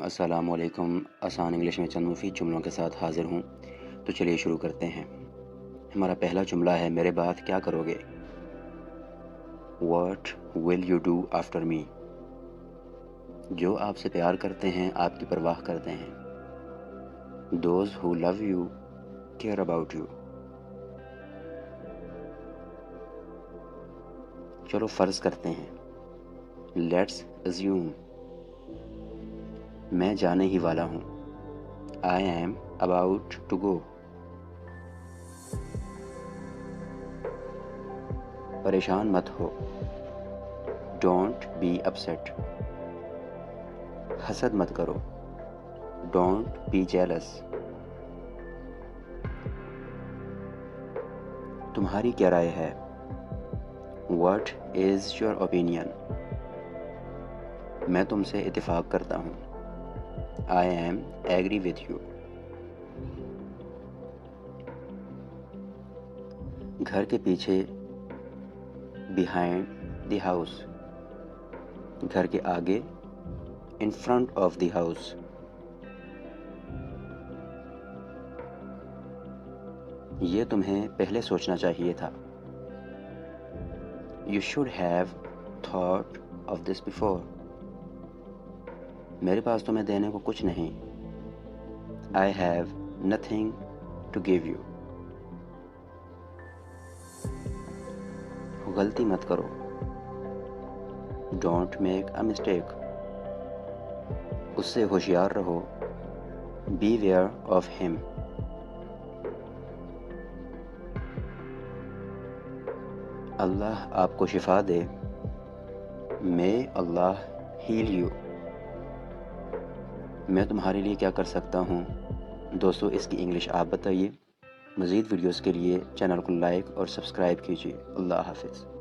السلام علیکم۔ آسان انگلش میں چند مفید جملوں کے ساتھ حاضر ہوں، تو چلیے شروع کرتے ہیں۔ ہمارا پہلا جملہ ہے میرے بعد کیا کرو گے؟ What will you do after me؟ جو آپ سے پیار کرتے ہیں آپ کی پرواہ کرتے ہیں۔ Those who love you care about you۔ چلو فرض کرتے ہیں۔ Let's assume۔ میں جانے ہی والا ہوں۔ I am about to go۔ پریشان مت ہو۔ Don't be upset۔ حسد مت کرو۔ Don't be jealous۔ تمہاری کیا رائے ہے؟ What is your opinion؟ میں تم سے اتفاق کرتا ہوں۔ I am agree with you۔ گھر کے پیچھے behind the house۔ گھر کے آگے in front of the house۔ یہ تمہیں پہلے سوچنا چاہیے تھا۔ You should have thought of this before۔ میرے پاس تمہیں دینے کو کچھ نہیں۔ I have nothing to give you۔ غلطی مت کرو۔ Don't make a mistake۔ اس سے ہوشیار رہو۔ Beware of him۔ اللہ آپ کو شفا دے۔ May Allah heal you۔ میں تمہارے لیے کیا کر سکتا ہوں؟ دوستو اس کی انگلش آپ بتائیے۔ مزید ویڈیوز کے لیے چینل کو لائک اور سبسکرائب کیجیے۔ اللہ حافظ۔